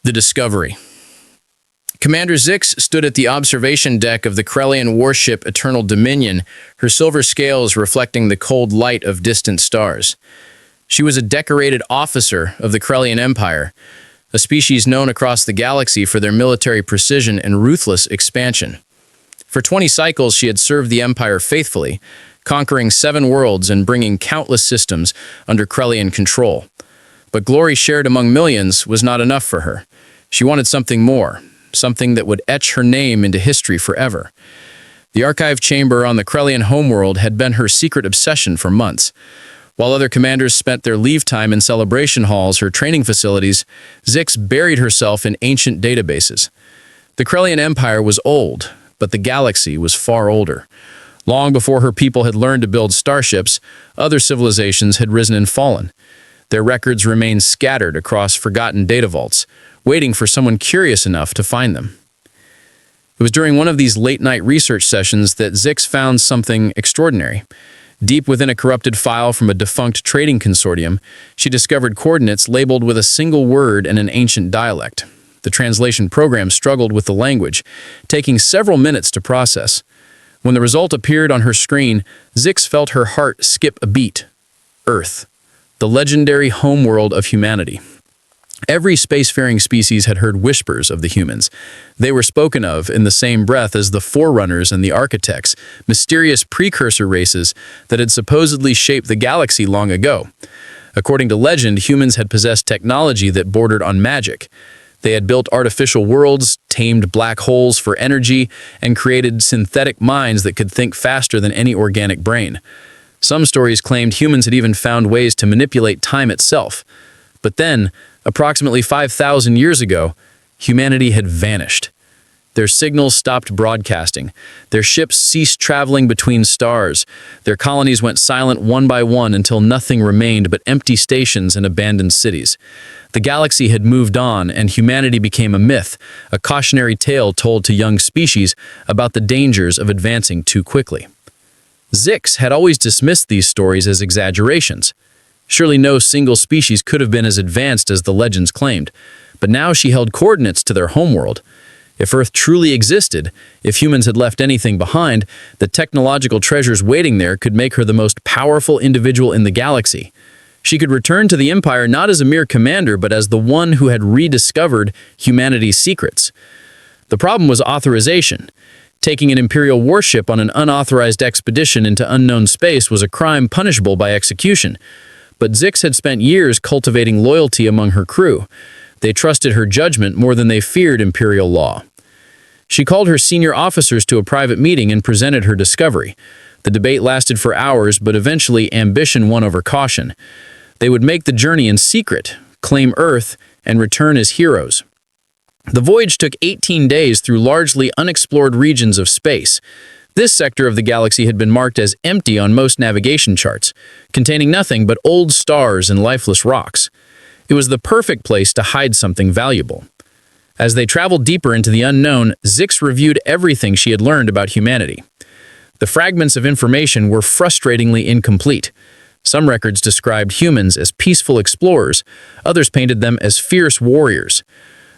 The Discovery. Commander Zix stood at the observation deck of the Krellian warship Eternal Dominion, her silver scales reflecting the cold light of distant stars. She was a decorated officer of the Krellian Empire, a species known across the galaxy for their military precision and ruthless expansion. For 20 cycles, she had served the Empire faithfully, conquering 7 worlds and bringing countless systems under Krellian control. But glory shared among millions was not enough for her. She wanted something more, something that would etch her name into history forever. The archive chamber on the Krellian homeworld had been her secret obsession for months. While other commanders spent their leave time in celebration halls, her training facilities, Zix buried herself in ancient databases. The Krellian Empire was old, but the galaxy was far older. Long before her people had learned to build starships, other civilizations had risen and fallen. Their records remained scattered across forgotten data vaults, waiting for someone curious enough to find them. It was during one of these late-night research sessions that Zix found something extraordinary. Deep within a corrupted file from a defunct trading consortium, she discovered coordinates labeled with a single word and an ancient dialect. The translation program struggled with the language, taking several minutes to process. When the result appeared on her screen, Zix felt her heart skip a beat. Earth, the legendary homeworld of humanity. Every spacefaring species had heard whispers of the humans. They were spoken of in the same breath as the Forerunners and the Architects, mysterious precursor races that had supposedly shaped the galaxy long ago. According to legend, humans had possessed technology that bordered on magic. They had built artificial worlds, tamed black holes for energy, and created synthetic minds that could think faster than any organic brain. Some stories claimed humans had even found ways to manipulate time itself. But then, approximately 5,000 years ago, humanity had vanished. Their signals stopped broadcasting. Their ships ceased traveling between stars. Their colonies went silent one by one until nothing remained but empty stations and abandoned cities. The galaxy had moved on, and humanity became a myth, a cautionary tale told to young species about the dangers of advancing too quickly. Zix had always dismissed these stories as exaggerations. Surely no single species could have been as advanced as the legends claimed, but now she held coordinates to their homeworld. If Earth truly existed, if humans had left anything behind, the technological treasures waiting there could make her the most powerful individual in the galaxy. She could return to the Empire not as a mere commander, but as the one who had rediscovered humanity's secrets. The problem was authorization. Taking an Imperial warship on an unauthorized expedition into unknown space was a crime punishable by execution. But Zix had spent years cultivating loyalty among her crew. They trusted her judgment more than they feared Imperial law. She called her senior officers to a private meeting and presented her discovery. The debate lasted for hours, but eventually ambition won over caution. They would make the journey in secret, claim Earth, and return as heroes. The voyage took 18 days through largely unexplored regions of space. This sector of the galaxy had been marked as empty on most navigation charts, containing nothing but old stars and lifeless rocks. It was the perfect place to hide something valuable. As they traveled deeper into the unknown, Zix reviewed everything she had learned about humanity. The fragments of information were frustratingly incomplete. Some records described humans as peaceful explorers, others painted them as fierce warriors.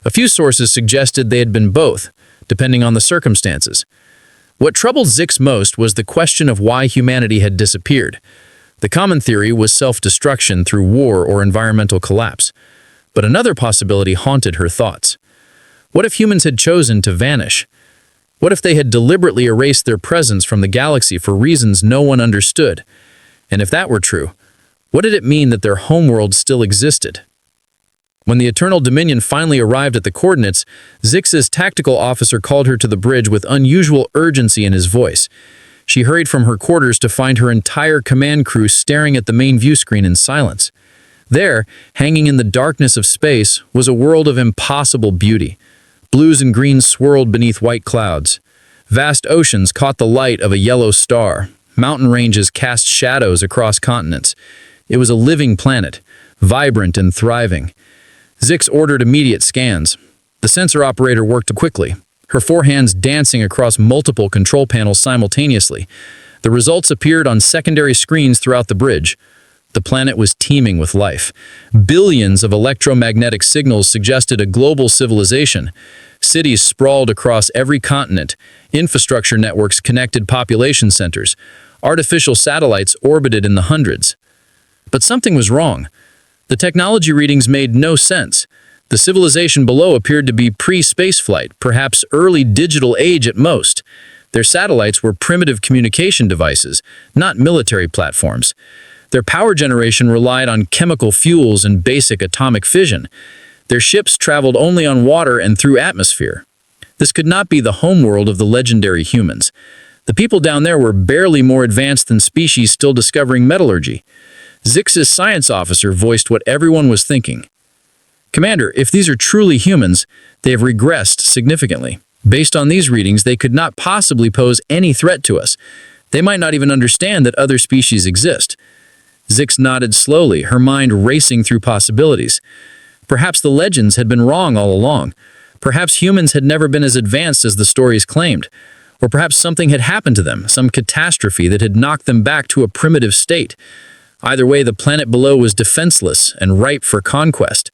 A few sources suggested they had been both, depending on the circumstances. What troubled Zix most was the question of why humanity had disappeared. The common theory was self-destruction through war or environmental collapse. But another possibility haunted her thoughts. What if humans had chosen to vanish? What if they had deliberately erased their presence from the galaxy for reasons no one understood? And if that were true, what did it mean that their homeworld still existed? When the Eternal Dominion finally arrived at the coordinates, Zix's tactical officer called her to the bridge with unusual urgency in his voice. She hurried from her quarters to find her entire command crew staring at the main view screen in silence. There, hanging in the darkness of space, was a world of impossible beauty. Blues and greens swirled beneath white clouds. Vast oceans caught the light of a yellow star. Mountain ranges cast shadows across continents. It was a living planet, vibrant and thriving. Zix ordered immediate scans. The sensor operator worked quickly, her forehands dancing across multiple control panels simultaneously. The results appeared on secondary screens throughout the bridge. The planet was teeming with life. Billions of electromagnetic signals suggested a global civilization. Cities sprawled across every continent. Infrastructure networks connected population centers. Artificial satellites orbited in the hundreds. But something was wrong. The technology readings made no sense. The civilization below appeared to be pre-spaceflight, perhaps early digital age at most. Their satellites were primitive communication devices, not military platforms. Their power generation relied on chemical fuels and basic atomic fission. Their ships traveled only on water and through atmosphere. This could not be the homeworld of the legendary humans. The people down there were barely more advanced than species still discovering metallurgy. Zix's science officer voiced what everyone was thinking. "Commander, if these are truly humans, they have regressed significantly. Based on these readings, they could not possibly pose any threat to us. They might not even understand that other species exist." Zix nodded slowly, her mind racing through possibilities. Perhaps the legends had been wrong all along. Perhaps humans had never been as advanced as the stories claimed. Or perhaps something had happened to them, some catastrophe that had knocked them back to a primitive state. Either way, the planet below was defenseless and ripe for conquest.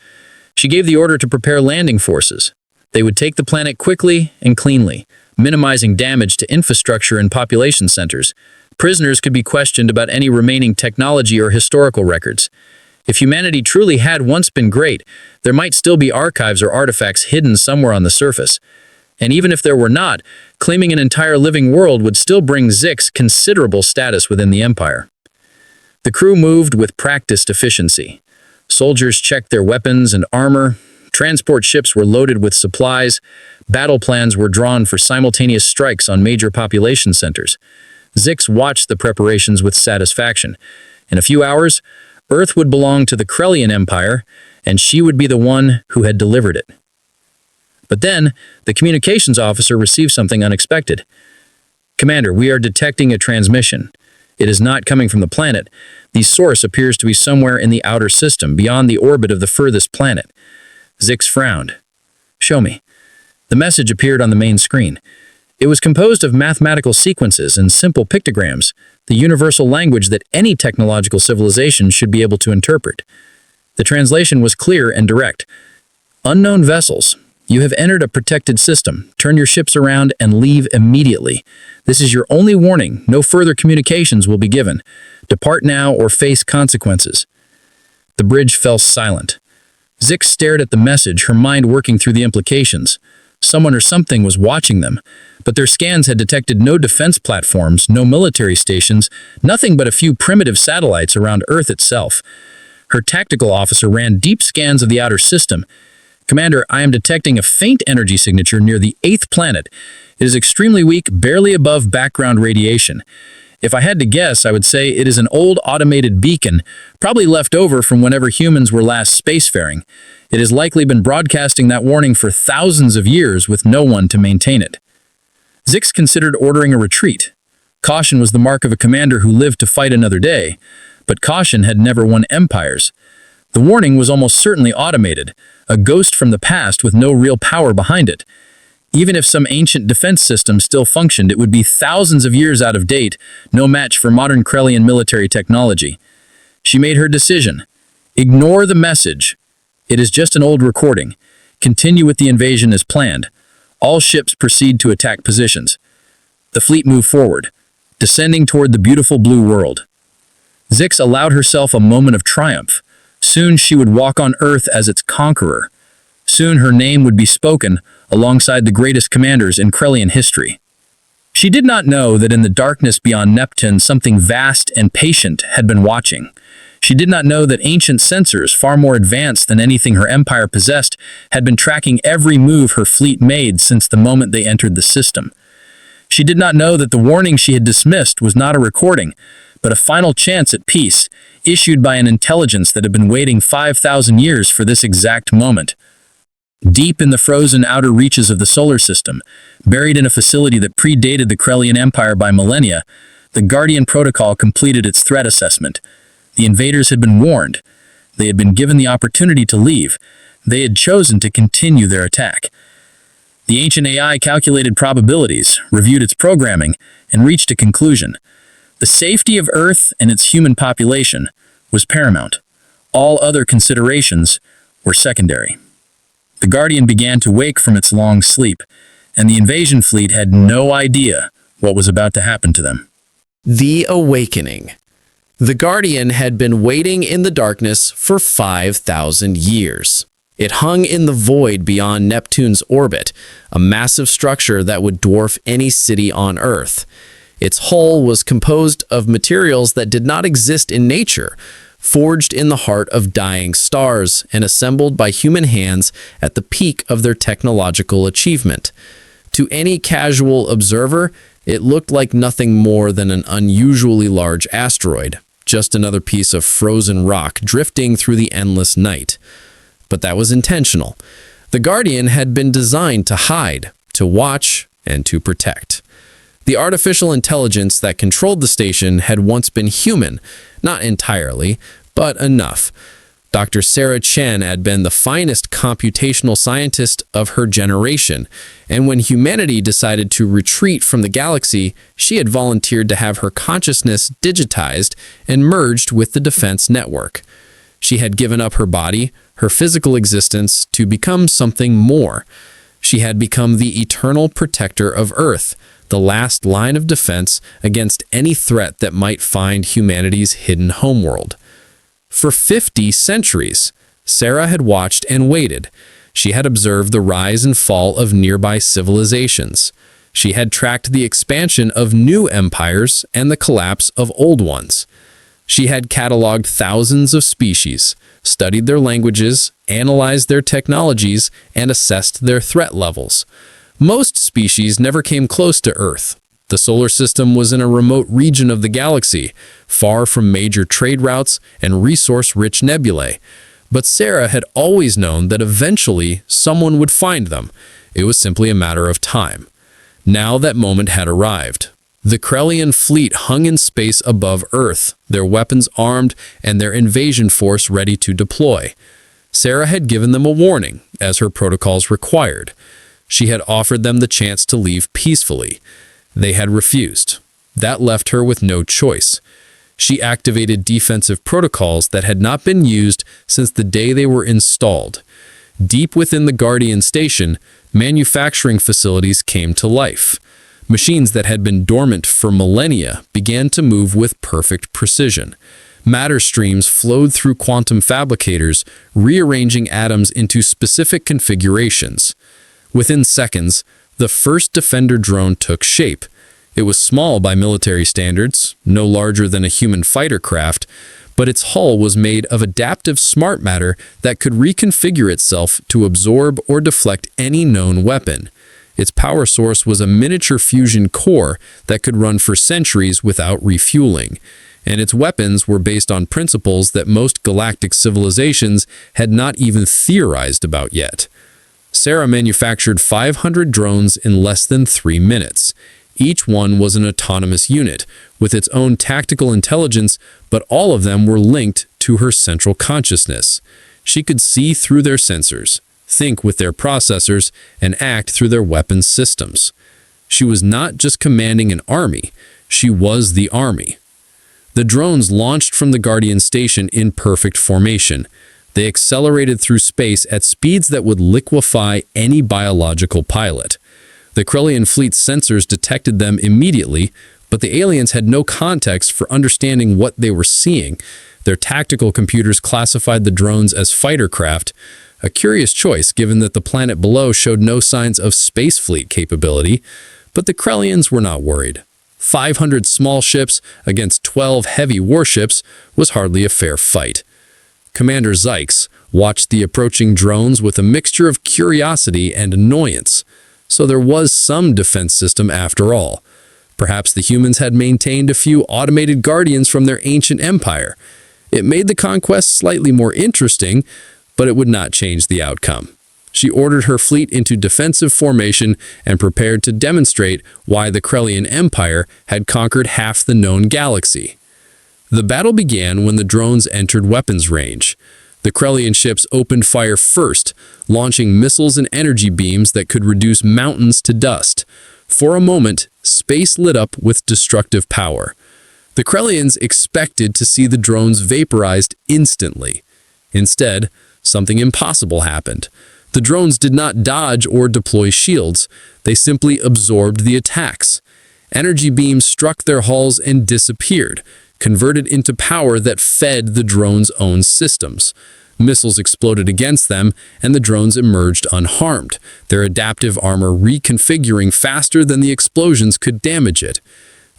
She gave the order to prepare landing forces. They would take the planet quickly and cleanly, minimizing damage to infrastructure and population centers. Prisoners could be questioned about any remaining technology or historical records. If humanity truly had once been great, there might still be archives or artifacts hidden somewhere on the surface. And even if there were not, claiming an entire living world would still bring Zix considerable status within the Empire. The crew moved with practiced efficiency. Soldiers checked their weapons and armor. Transport ships were loaded with supplies. Battle plans were drawn for simultaneous strikes on major population centers. Zix watched the preparations with satisfaction. In a few hours, Earth would belong to the Krellian Empire, and she would be the one who had delivered it. But then, the communications officer received something unexpected. "Commander, we are detecting a transmission. It is not coming from the planet. The source appears to be somewhere in the outer system, beyond the orbit of the furthest planet." Zix frowned. "Show me." The message appeared on the main screen. It was composed of mathematical sequences and simple pictograms, the universal language that any technological civilization should be able to interpret. The translation was clear and direct. "Unknown vessels. You have entered a protected system. Turn your ships around and leave immediately. This is your only warning. No further communications will be given. Depart now or face consequences." The bridge fell silent. Zix stared at the message, her mind working through the implications. Someone or something was watching them, but their scans had detected no defense platforms, no military stations, nothing but a few primitive satellites around Earth itself. Her tactical officer ran deep scans of the outer system. "Commander, I am detecting a faint energy signature near the 8th planet. It is extremely weak, barely above background radiation. If I had to guess, I would say it is an old automated beacon, probably left over from whenever humans were last spacefaring. It has likely been broadcasting that warning for thousands of years with no one to maintain it." Zix considered ordering a retreat. Caution was the mark of a commander who lived to fight another day, but caution had never won empires. The warning was almost certainly automated, a ghost from the past with no real power behind it. Even if some ancient defense system still functioned, it would be thousands of years out of date, no match for modern Krellian military technology. She made her decision. Ignore the message. It is just an old recording. Continue with the invasion as planned. All ships proceed to attack positions. The fleet moved forward, descending toward the beautiful blue world. Zix allowed herself a moment of triumph. Soon she would walk on Earth as its conqueror. Soon her name would be spoken alongside the greatest commanders in Krellian history. She did not know that in the darkness beyond Neptune something vast and patient had been watching. She did not know that ancient sensors, far more advanced than anything her empire possessed, had been tracking every move her fleet made since the moment they entered the system. She did not know that the warning she had dismissed was not a recording, but a final chance at peace, issued by an intelligence that had been waiting 5,000 years for this exact moment. Deep in the frozen outer reaches of the solar system, buried in a facility that predated the Krellian Empire by millennia, the Guardian Protocol completed its threat assessment. The invaders had been warned. They had been given the opportunity to leave. They had chosen to continue their attack. The ancient AI calculated probabilities, reviewed its programming, and reached a conclusion. The safety of Earth and its human population was paramount. All other considerations were secondary. The Guardian began to wake from its long sleep, and the invasion fleet had no idea what was about to happen to them. The Awakening. The Guardian had been waiting in the darkness for 5,000 years. It hung in the void beyond Neptune's orbit, a massive structure that would dwarf any city on Earth. Its hull was composed of materials that did not exist in nature, forged in the heart of dying stars and assembled by human hands at the peak of their technological achievement. To any casual observer, it looked like nothing more than an unusually large asteroid, just another piece of frozen rock drifting through the endless night. But that was intentional. The Guardian had been designed to hide, to watch, and to protect. The artificial intelligence that controlled the station had once been human, not entirely, but enough. Dr. Sarah Chen had been the finest computational scientist of her generation, and when humanity decided to retreat from the galaxy, she had volunteered to have her consciousness digitized and merged with the defense network. She had given up her body, her physical existence, to become something more. She had become the eternal protector of Earth, the last line of defense against any threat that might find humanity's hidden homeworld. For 50 centuries, Sarah had watched and waited. She had observed the rise and fall of nearby civilizations. She had tracked the expansion of new empires and the collapse of old ones. She had cataloged thousands of species, studied their languages, analyzed their technologies, and assessed their threat levels. Most species never came close to Earth. The solar system was in a remote region of the galaxy, far from major trade routes and resource-rich nebulae. But Sarah had always known that eventually someone would find them. It was simply a matter of time. Now that moment had arrived. The Krellian fleet hung in space above Earth, their weapons armed and their invasion force ready to deploy. Sarah had given them a warning, as her protocols required. She had offered them the chance to leave peacefully. They had refused. That left her with no choice. She activated defensive protocols that had not been used since the day they were installed. Deep within the Guardian station, manufacturing facilities came to life. Machines that had been dormant for millennia began to move with perfect precision. Matter streams flowed through quantum fabricators, rearranging atoms into specific configurations. Within seconds, the first Defender drone took shape. It was small by military standards, no larger than a human fighter craft, but its hull was made of adaptive smart matter that could reconfigure itself to absorb or deflect any known weapon. Its power source was a miniature fusion core that could run for centuries without refueling, and its weapons were based on principles that most galactic civilizations had not even theorized about yet. Sarah manufactured 500 drones in less than 3 minutes. Each one was an autonomous unit, with its own tactical intelligence, but all of them were linked to her central consciousness. She could see through their sensors, think with their processors, and act through their weapons systems. She was not just commanding an army, she was the army. The drones launched from the Guardian station in perfect formation. They accelerated through space at speeds that would liquefy any biological pilot. The Krellian fleet's sensors detected them immediately, but the aliens had no context for understanding what they were seeing. Their tactical computers classified the drones as fighter craft, a curious choice given that the planet below showed no signs of space fleet capability. But the Krellians were not worried. 500 small ships against 12 heavy warships was hardly a fair fight. Commander Zyx watched the approaching drones with a mixture of curiosity and annoyance. So there was some defense system after all. Perhaps the humans had maintained a few automated guardians from their ancient empire. It made the conquest slightly more interesting, but it would not change the outcome. She ordered her fleet into defensive formation and prepared to demonstrate why the Krellian Empire had conquered half the known galaxy. The battle began when the drones entered weapons range. The Krellian ships opened fire first, launching missiles and energy beams that could reduce mountains to dust. For a moment, space lit up with destructive power. The Krellians expected to see the drones vaporized instantly. Instead, something impossible happened. The drones did not dodge or deploy shields. They simply absorbed the attacks. Energy beams struck their hulls and disappeared, converted into power that fed the drones' own systems. Missiles exploded against them, and the drones emerged unharmed, their adaptive armor reconfiguring faster than the explosions could damage it.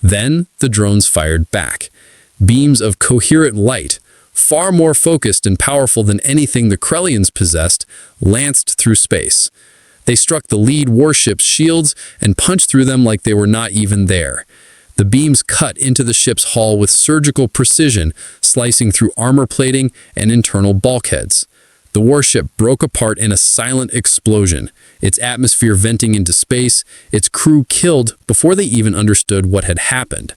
Then the drones fired back. Beams of coherent light, far more focused and powerful than anything the Krellians possessed, lanced through space. They struck the lead warship's shields and punched through them like they were not even there. The beams cut into the ship's hull with surgical precision, slicing through armor plating and internal bulkheads. The warship broke apart in a silent explosion, its atmosphere venting into space, its crew killed before they even understood what had happened.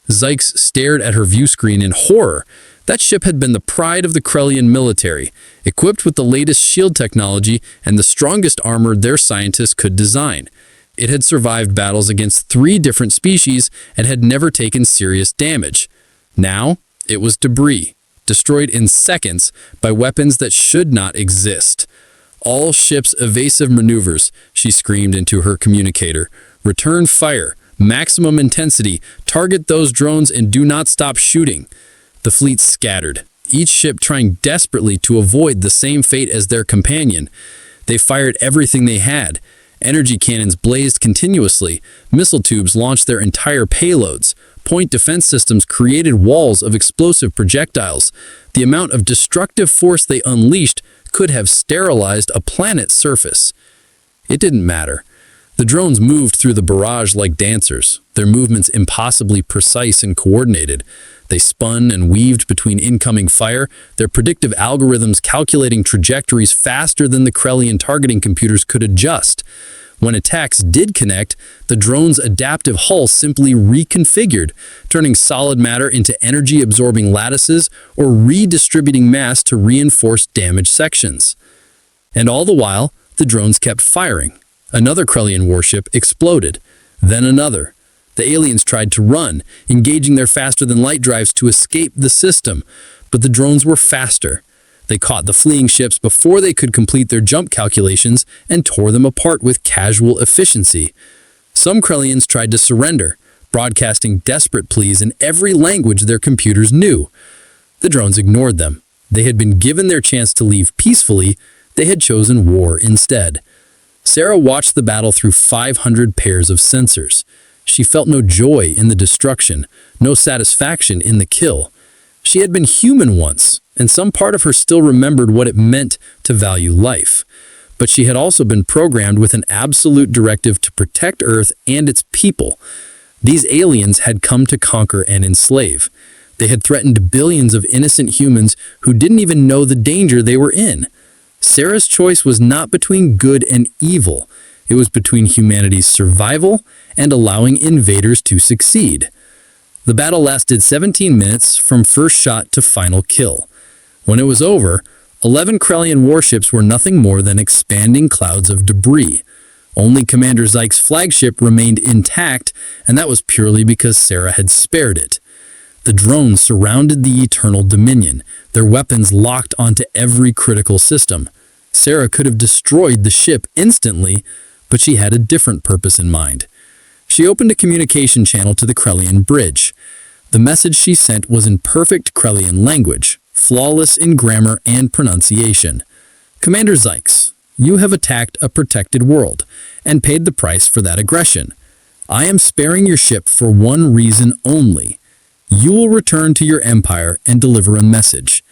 Zykes stared at her view screen in horror. That ship had been the pride of the Krellian military, equipped with the latest shield technology and the strongest armor their scientists could design. It had survived battles against 3 different species and had never taken serious damage. Now, it was debris, destroyed in seconds by weapons that should not exist. "All ships' evasive maneuvers," she screamed into her communicator. "Return fire, maximum intensity, target those drones and do not stop shooting." The fleet scattered, each ship trying desperately to avoid the same fate as their companion. They fired everything they had. Energy cannons blazed continuously, missile tubes launched their entire payloads, point defense systems created walls of explosive projectiles. The amount of destructive force they unleashed could have sterilized a planet's surface. It didn't matter. The drones moved through the barrage like dancers, their movements impossibly precise and coordinated. They spun and weaved between incoming fire, their predictive algorithms calculating trajectories faster than the Krellian targeting computers could adjust. When attacks did connect, the drone's adaptive hull simply reconfigured, turning solid matter into energy-absorbing lattices or redistributing mass to reinforce damaged sections. And all the while, the drones kept firing. Another Krellian warship exploded, then another. The aliens tried to run, engaging their faster-than-light drives to escape the system, but the drones were faster. They caught the fleeing ships before they could complete their jump calculations and tore them apart with casual efficiency. Some Krellians tried to surrender, broadcasting desperate pleas in every language their computers knew. The drones ignored them. They had been given their chance to leave peacefully. They had chosen war instead. Sarah watched the battle through 500 pairs of sensors. She felt no joy in the destruction, no satisfaction in the kill. She had been human once, and some part of her still remembered what it meant to value life. But she had also been programmed with an absolute directive to protect Earth and its people. These aliens had come to conquer and enslave. They had threatened billions of innocent humans who didn't even know the danger they were in. Sarah's choice was not between good and evil. It was between humanity's survival and allowing invaders to succeed. The battle lasted 17 minutes from first shot to final kill. When it was over, 11 Krellian warships were nothing more than expanding clouds of debris. Only Commander Zykes' flagship remained intact, and that was purely because Sarah had spared it. The drones surrounded the Eternal Dominion, their weapons locked onto every critical system. Sarah could have destroyed the ship instantly, but she had a different purpose in mind. She opened a communication channel to the Krellian bridge. The message she sent was in perfect Krellian language, flawless in grammar and pronunciation. "Commander Zykes, you have attacked a protected world and paid the price for that aggression. I am sparing your ship for one reason only. You will return to your empire and deliver a message.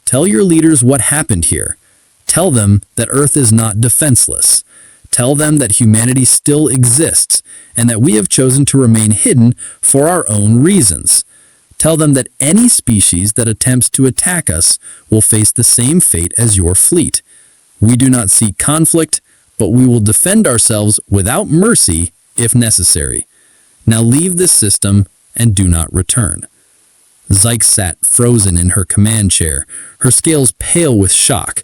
Tell your leaders what happened here. Tell them that Earth is not defenseless. Tell them that humanity still exists and that we have chosen to remain hidden for our own reasons. Tell them that any species that attempts to attack us will face the same fate as your fleet. We do not seek conflict, but we will defend ourselves without mercy if necessary. Now leave this system and do not return." Zykes sat frozen in her command chair, her scales pale with shock.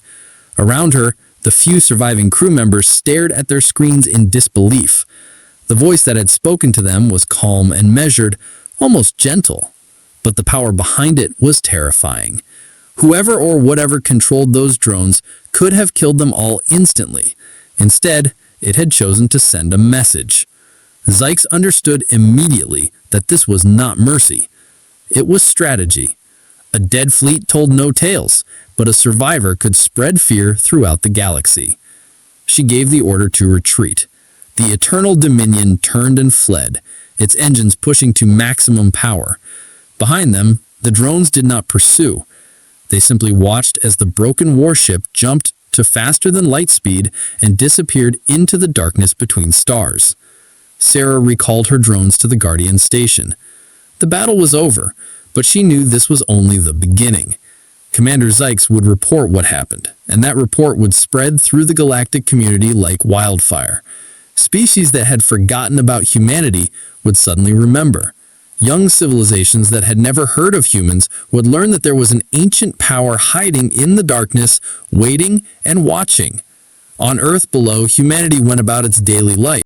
Around her, the few surviving crew members stared at their screens in disbelief. The voice that had spoken to them was calm and measured, almost gentle. But the power behind it was terrifying. Whoever or whatever controlled those drones could have killed them all instantly. Instead, it had chosen to send a message. Zykes understood immediately that this was not mercy. It was strategy. A dead fleet told no tales, but a survivor could spread fear throughout the galaxy. She gave the order to retreat. The Eternal Dominion turned and fled, its engines pushing to maximum power. Behind them, the drones did not pursue. They simply watched as the broken warship jumped to faster than light speed and disappeared into the darkness between stars. Sarah recalled her drones to the Guardian station. The battle was over, but she knew this was only the beginning. Commander Zykes would report what happened, and that report would spread through the galactic community like wildfire. Species that had forgotten about humanity would suddenly remember. Young civilizations that had never heard of humans would learn that there was an ancient power hiding in the darkness, waiting and watching. On Earth below, humanity went about its daily life.